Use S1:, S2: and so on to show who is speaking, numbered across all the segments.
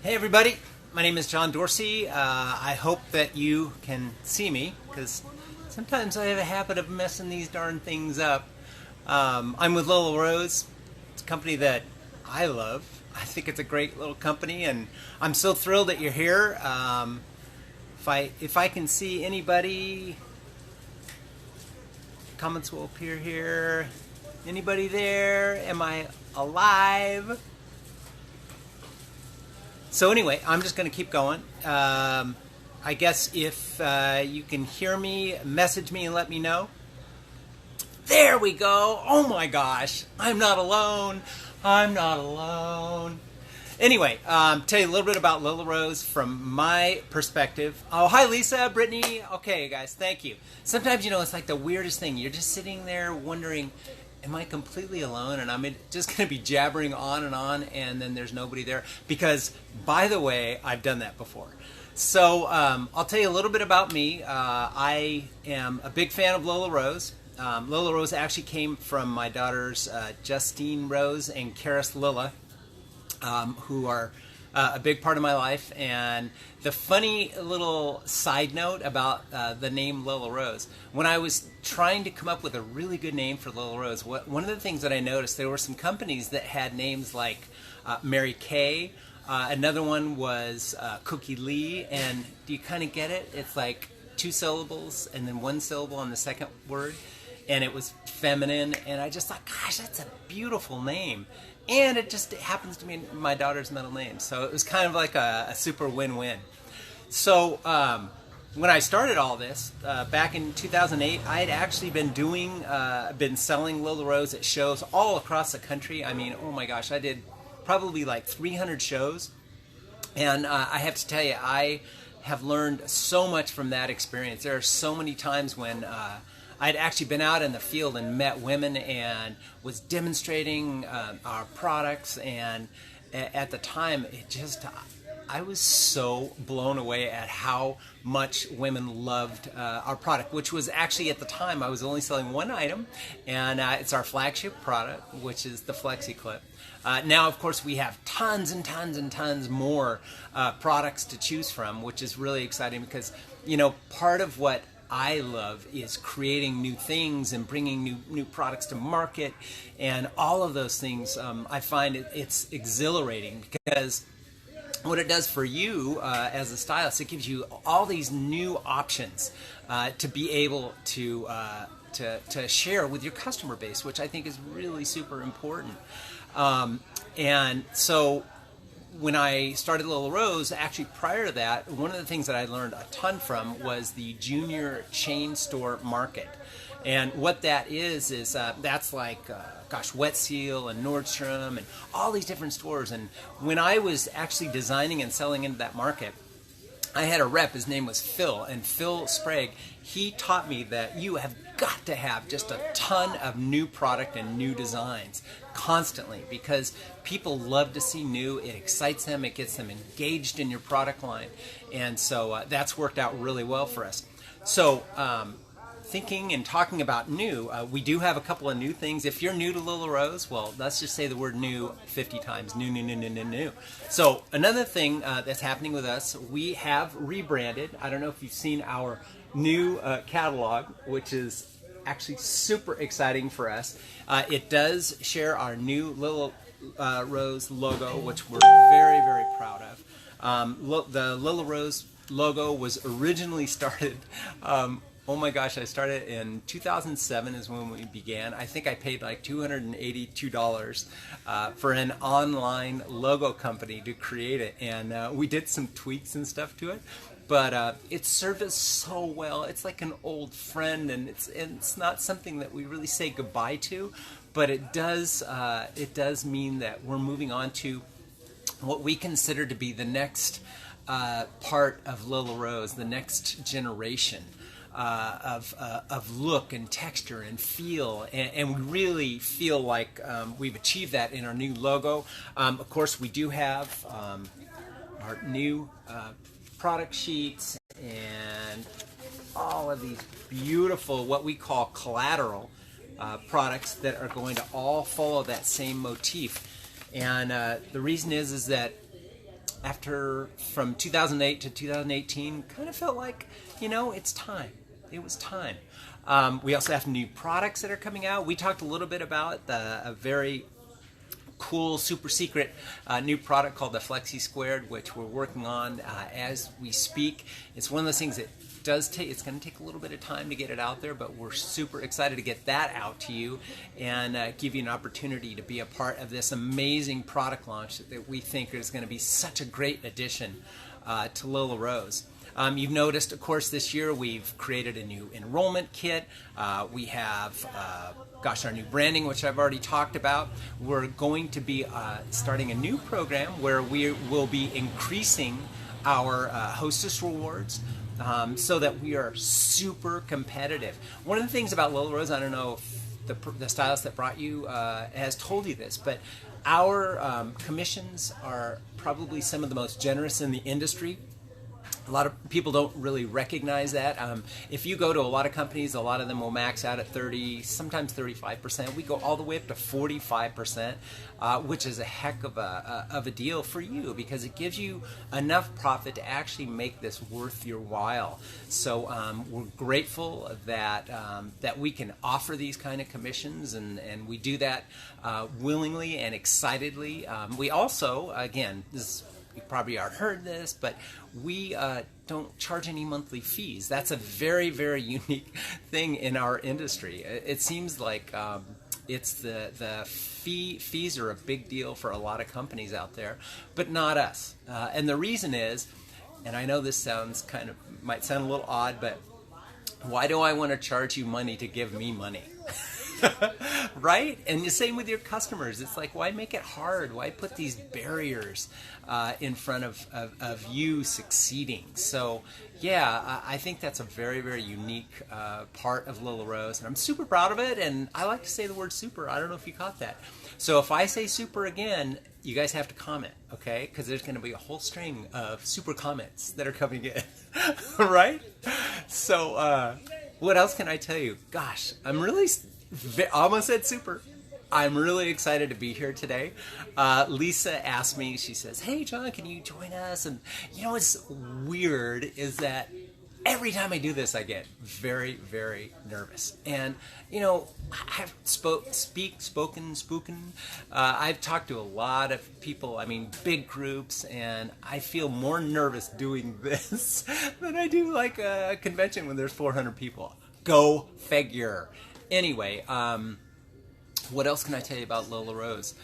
S1: Hey everybody, my name is John Dorsey. I hope that you can see me because sometimes I have a habit of messing these darn things up. I'm with Lilla Rose. It's a company that I love. I think it's a great little company, and I'm so thrilled that you're here. If I can see anybody, comments will appear here. Anybody there? Am I alive? So anyway, I'm just going to keep going. I guess if you can hear me, message me and let me know. There we go. Oh my gosh. I'm not alone. I'm not alone. Anyway, tell you a little bit about Lilla Rose from my perspective. Oh, hi Lisa, Brittany. Okay, guys, thank you. Sometimes, it's like the weirdest thing. You're just sitting there wondering, am I completely alone? And I'm just going to be jabbering on, and then there's nobody there. Because, by the way, I've done that before. So I'll tell you a little bit about me. I am a big fan of Lilla Rose. Lilla Rose actually came from my daughters Justine Rose and Karis Lilla, who are a big part of my life. And the funny little side note about the name Lilla Rose, when I was trying to come up with a really good name for Lilla Rose, one of the things that I noticed, there were some companies that had names like Mary Kay. Another one was Cookie Lee. And do you kind of get it? It's like two syllables and then one syllable on the second word. And it was feminine. And I just thought, gosh, that's a beautiful name. And it happens to be my daughter's middle name. So it was kind of like a super win-win. So when I started all this, back in 2008, I had actually been selling Lilla Rose at shows all across the country. I mean, oh my gosh, I did probably like 300 shows. And I have to tell you, I have learned so much from that experience. There are so many times when I'd actually been out in the field and met women and was demonstrating our products, and at the time I was so blown away at how much women loved our product, which was actually at the time I was only selling one item, and it's our flagship product, which is the Flexi Clip. Now, of course, we have tons and tons and tons more products to choose from, which is really exciting because, part of what I love is creating new things and bringing new products to market, and all of those things. I find it's exhilarating because what it does for you as a stylist, it gives you all these new options to be able to share with your customer base, which I think is really super important. And so when I started Lilla Rose, actually prior to that, one of the things that I learned a ton from was the junior chain store market. And what that is that's like, Wet Seal and Nordstrom and all these different stores. And when I was actually designing and selling into that market, I had a rep, his name was Phil, and Phil Sprague, he taught me that you have got to have just a ton of new product and new designs constantly, because people love to see new. It excites them, it gets them engaged in your product line, and so that's worked out really well for us. So thinking and talking about new, we do have a couple of new things. If you're new to Lilla Rose, well, let's just say the word new 50 times. New. So another thing that's happening with us, we have rebranded. I don't know if you've seen our new catalog, which is actually super exciting for us. It does share our new Lilla Rose logo, which we're very, very proud of. The Lilla Rose logo was originally started oh my gosh, I started in 2007 is when we began. I think I paid like $282 for an online logo company to create it. And we did some tweaks and stuff to it. But it served us so well. It's like an old friend, and it's not something that we really say goodbye to. But it does mean that we're moving on to what we consider to be the next part of Lilla Rose, the next generation. Of look and texture and feel, and we really feel like we've achieved that in our new logo. Of course, we do have our new product sheets and all of these beautiful, what we call collateral products that are going to all follow that same motif. And the reason is that after from 2008 to 2018, kind of felt like, it's time. It was time. We also have new products that are coming out. We talked a little bit about a very cool, super secret new product called the Flexi Squared, which we're working on as we speak. It's one of those things that it's going to take a little bit of time to get it out there, but we're super excited to get that out to you and give you an opportunity to be a part of this amazing product launch that we think is going to be such a great addition to Lilla Rose. You've noticed, of course, this year we've created a new enrollment kit. We have, our new branding, which I've already talked about. We're going to be starting a new program where we will be increasing our hostess rewards so that we are super competitive. One of the things about Lilla Rose, I don't know if the stylist that brought you has told you this, but our commissions are probably some of the most generous in the industry. A lot of people don't really recognize that. If you go to a lot of companies, a lot of them will max out at 30, sometimes 35%. We go all the way up to 45%, which is a heck of a deal for you because it gives you enough profit to actually make this worth your while. So we're grateful that we can offer these kind of commissions, and we do that willingly and excitedly. We also, again, you probably already heard this, but we don't charge any monthly fees. That's a very, very unique thing in our industry. It seems like it's the fees are a big deal for a lot of companies out there, but not us. And the reason is, and I know this might sound a little odd, but why do I want to charge you money to give me money? Right? And the same with your customers. It's like, why make it hard? Why put these barriers in front of you succeeding? So, yeah, I think that's a very, very unique part of Lilla Rose, and I'm super proud of it, and I like to say the word super. I don't know if you caught that. So if I say super again, you guys have to comment, okay? Because there's going to be a whole string of super comments that are coming in, right? So what else can I tell you? Gosh, I'm really... almost said super. I'm really excited to be here today. Lisa asked me, she says, "Hey John, can you join us?" And what's weird is that every time I do this, I get very, very nervous. And I've spoken. I've talked to a lot of people, big groups, and I feel more nervous doing this than I do like a convention when there's 400 people. Go figure. Anyway, what else can I tell you about Lilla Rose?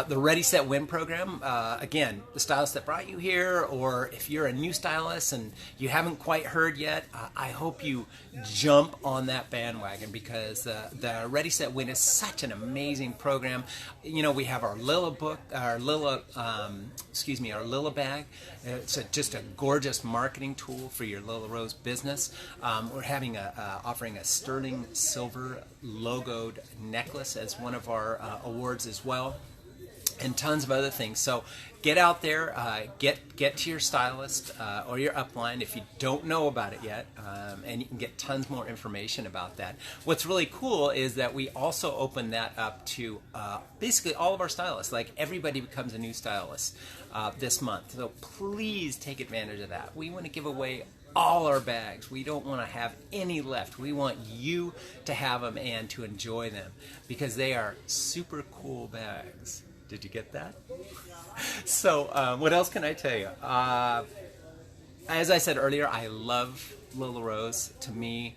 S1: The Ready, Set, Win program, again, the stylist that brought you here, or if you're a new stylist and you haven't quite heard yet, I hope you jump on that bandwagon because the Ready, Set, Win is such an amazing program. We have our Lilla book, our Lilla bag. It's just a gorgeous marketing tool for your Lilla Rose business. We're offering a sterling silver logoed necklace as one of our awards as well, and tons of other things. So get out there, get to your stylist or your upline if you don't know about it yet, and you can get tons more information about that. What's really cool is that we also open that up to basically all of our stylists. Like everybody becomes a new stylist this month. So please take advantage of that. We want to give away all our bags. We don't want to have any left. We want you to have them and to enjoy them because they are super cool bags. Did you get that? So what else can I tell you? As I said earlier, I love Lilla Rose. To me,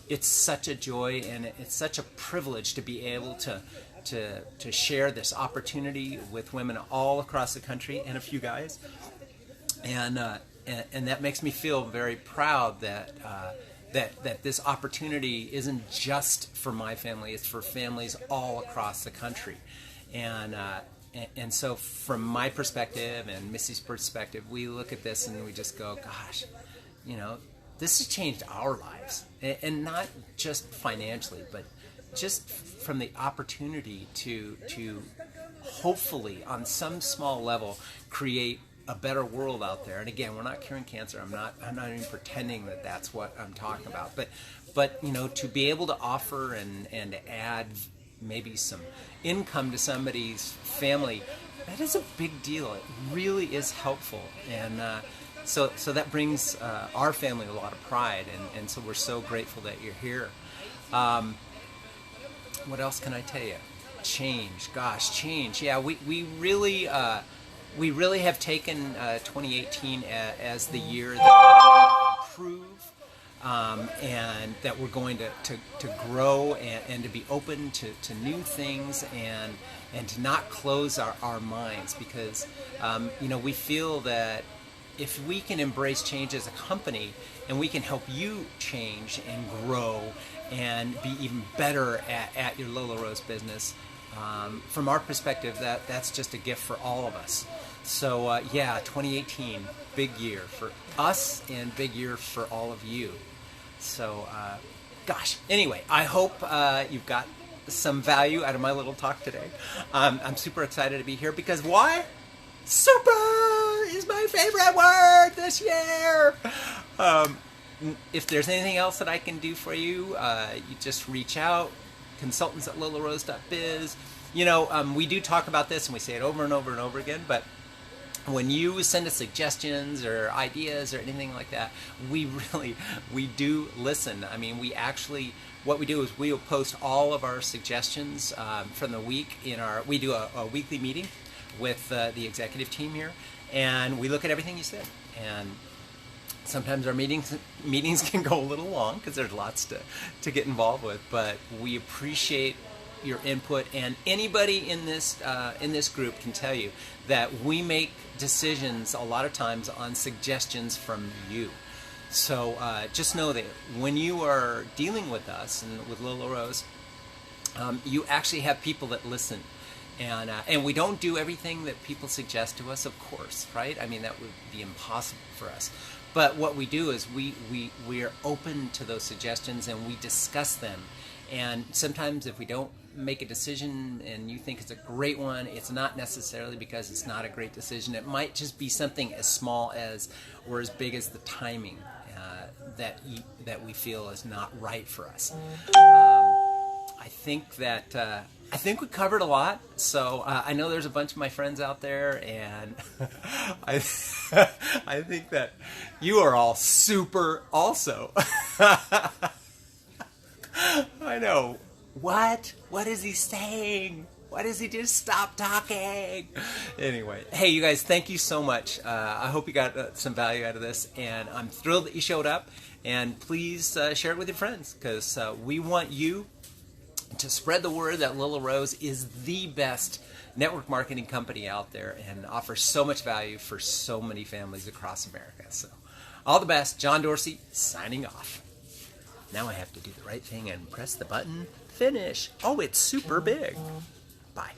S1: it's such a joy and it's such a privilege to be able to share this opportunity with women all across the country and a few guys. And that makes me feel very proud that this opportunity isn't just for my family; it's for families all across the country. And so, from my perspective and Missy's perspective, we look at this and we just go, "Gosh, this has changed our lives, and not just financially, but just from the opportunity to hopefully, on some small level, create a better world out there." And again, we're not curing cancer. I'm not even pretending that that's what I'm talking about. But to be able to offer and to add maybe some income to somebody's family, that is a big deal. It really is helpful. And so that brings our family a lot of pride. And so we're so grateful that you're here. What else can I tell you? Change. Gosh, change. Yeah, we really have taken 2018 as the year that we're going to improve, and that we're going to grow and to be open to new things and to not close our minds, because we feel that if we can embrace change as a company and we can help you change and grow and be even better at your Lilla Rose business, from our perspective, that's just a gift for all of us. So 2018, big year for us and big year for all of you. So anyway, I hope you've got some value out of my little talk today. I'm super excited to be here because why? Super is my favorite word this year. If there's anything else that I can do for you, you just reach out. Consultants at lillarose.biz. We do talk about this and we say it over and over and over again, but when you send us suggestions or ideas or anything like that, we do listen. I mean, what we do is we will post all of our suggestions from the week we do a weekly meeting with the executive team here, and we look at everything you said. And sometimes our meetings can go a little long because there's lots to get involved with, but we appreciate your input. And anybody in this group can tell you that we make decisions a lot of times on suggestions from you. So just know that when you are dealing with us and with Lilla Rose, you actually have people that listen. And we don't do everything that people suggest to us, of course, right? I mean, that would be impossible for us. But what we do is we are open to those suggestions and we discuss them. And sometimes if we don't make a decision and you think it's a great one, it's not necessarily because it's not a great decision. It might just be something as small as or as big as the timing that we feel is not right for us. I think we covered a lot. So I know there's a bunch of my friends out there, and I think that you are all super also. I know. What? What is he saying? Why does he just stop talking? Anyway, hey, you guys, thank you so much. I hope you got some value out of this, and I'm thrilled that you showed up. And please share it with your friends, because we want you to spread the word that Lilla Rose is the best network marketing company out there and offers so much value for so many families across America. So, all the best. John Dorsey, signing off. Now I have to do the right thing and press the button. Finish. Oh, it's super big. Bye.